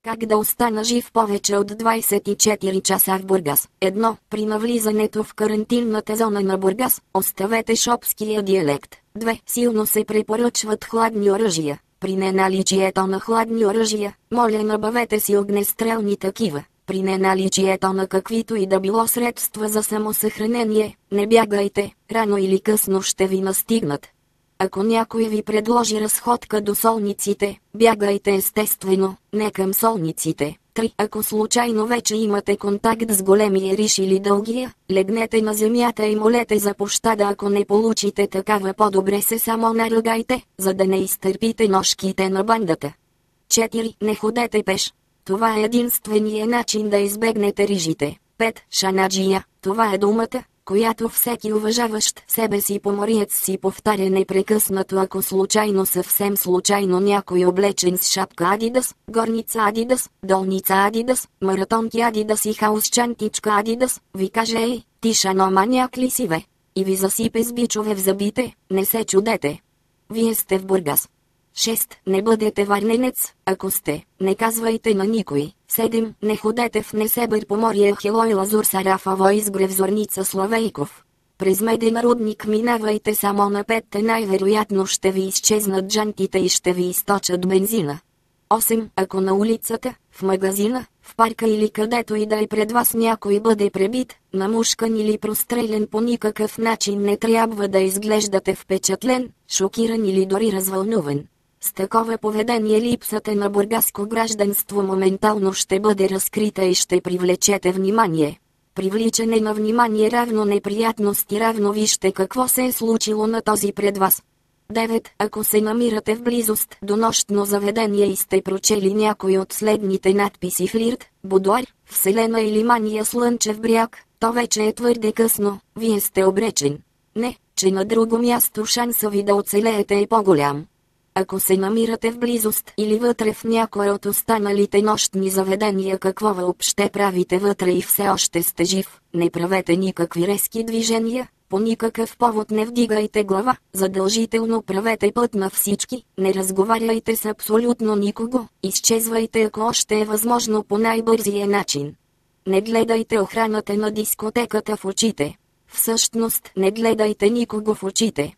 Как да остана жив повече от 24 часа в Бургас? 1. При навлизането в карантинната зона на Бургас, оставете шопския диалект. 2. Силно се препоръчват хладни оръжия. При неналичието на хладни оръжия, моля набавете си огнестрелни такива. При неналичието на каквито и да било средства за самосъхранение, не бягайте, рано или късно ще ви настигнат. Ако някой ви предложи разходка до солниците, бягайте естествено, не към солниците. 3. Ако случайно вече имате контакт с големия риш или дългия, легнете на земята и молете за пощада. Ако не получите такава, по-добре се само наръгайте, за да не изтърпите ножките на бандата. 4. Не ходете пеш. Това е единствения начин да избегнете рижите. 5. Шанаджия, това е думата, която всеки уважаващ себе си помориец си повтаря непрекъснато. Ако съвсем случайно някой облечен с шапка Адидас, горница Адидас, долница Адидас, маратонки Адидас и хаусчантичка Адидас, ви каже: "Ей, ти шаноманяк ли си бе?" и ви засипе с бичове в зъбите, не се чудете. Вие сте в Бургас. 6. Не бъдете варненец, ако сте, не казвайте на никой. 7. Не ходете в Несебър, Поморие, Ахелой, Лазур, Сарафово, Изгрев, Зорница, Славейков. През Меден рудник минавайте само на 5, най-вероятно ще ви изчезнат джантите и ще ви източат бензина. 8. Ако на улицата, в магазина, в парка или където и да е пред вас някой бъде пребит, намушкан или прострелян, по никакъв начин не трябва да изглеждате впечатлен, шокиран или дори развълнуван. С такова поведение липсата на бургаско гражданство моментално ще бъде разкрита и ще привлечете внимание. Привличане на внимание равно неприятности равно вижте какво се е случило на този пред вас. 9. Ако се намирате в близост до нощно заведение и сте прочели някой от следните надписи: флирт, будуар, вселена или мания слънчев бряг, то вече е твърде късно, вие сте обречен. Не, че на друго място шанса ви да оцелеете е по-голям. Ако се намирате в близост или вътре в някое от останалите нощни заведения, какво въобще правите вътре и все още сте жив, не правете никакви резки движения, по никакъв повод не вдигайте глава, задължително правете път на всички, не разговаряйте с абсолютно никого, изчезвайте ако още е възможно по най-бързия начин. Не гледайте охраната на дискотеката в очите. Всъщност не гледайте никого в очите.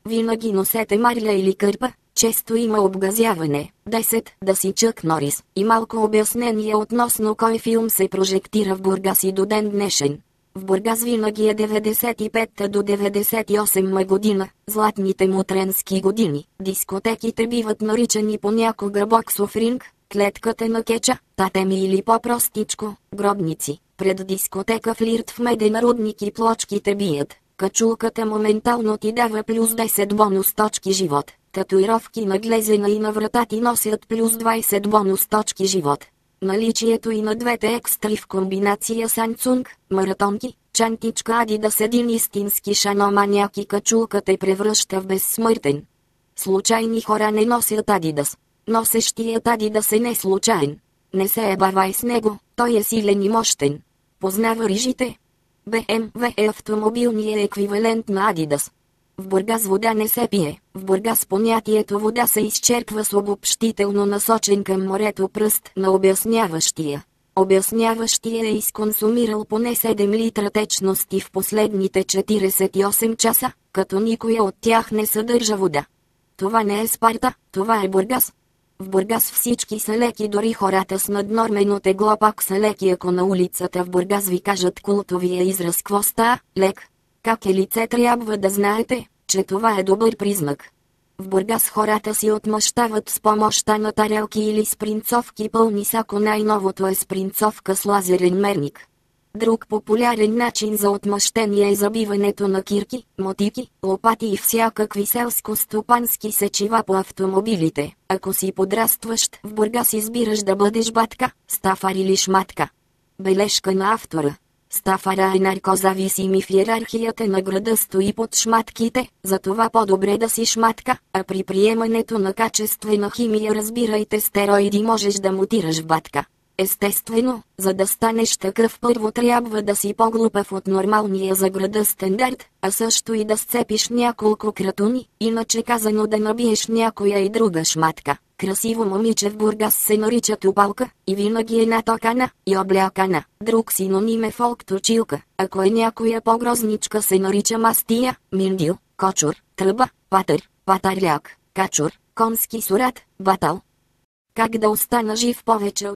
Винаги носете марля или кърпа, често има обгазяване. 10. Да си Чък Норис. И малко обяснение относно кой филм се прожектира в Бургас и до ден днешен. В Бургас винаги е 95 до 98 година, златните мутренски години. Дискотеките биват наричани понякога боксов ринг, клетката на кеча, татеми или по-простичко, гробници. Пред дискотека флирт в Меден рудник и плочките бият. Качулката моментално ти дава плюс 10 бонус точки живот. Татуировки на глезена и на врата ти носят плюс 20 бонус точки живот. Наличието и на двете екстри в комбинация Samsung, маратонки, чантичка Adidas, един истински шаноманяк и качулка те превръща в безсмъртен. Случайни хора не носят Adidas. Носещият Adidas е не случайен. Не се ебавай с него, той е силен и мощен. Познава рижите? BMW е автомобилният еквивалент на Adidas. В Бургас вода не се пие. В Бургас понятието вода се изчерпва с обобщително насочен към морето пръст на обясняващия. Обясняващия е изконсумирал поне 7 литра течности в последните 48 часа, като никоя от тях не съдържа вода. Това не е Спарта, това е Бургас. В Бургас всички са леки, дори хората с наднормено тегло пак са леки. Ако на улицата в Бургас ви кажат култовия израз "Кво ста, лек", как е лице, трябва да знаете, че това е добър признак. В Бургас хората си отмъщават с помощта на тарелки или спринцовки пълни с, ако най-новото е спринцовка с лазерен мерник. Друг популярен начин за отмъщение е забиването на кирки, мотики, лопати и всякакви селско-стопански сечива по автомобилите. Ако си подрастващ, в Бургас избираш да бъдеш батка, стафар или шматка. Бележка на автора. Стафара е наркозависим и в иерархията на града стои под шматките, затова по-добре да си шматка, а при приемането на качествена химия разбирайте стероиди можеш да мутираш в батка. Естествено, за да станеш такъв първо трябва да си по-глупав от нормалния за града стандарт, а също и да сцепиш няколко кратуни, иначе казано да набиеш някоя и друга шматка. красиво момиче в Бургас се нарича Тупалка, и винаги е натокана и облякана. Друг синоним е фолк-точилка. Ако е някоя по-грозничка се нарича мастия, миндил, кочур, тръба, патър, патърляк, качур, конски сурат, батал. Как да остана жив повече?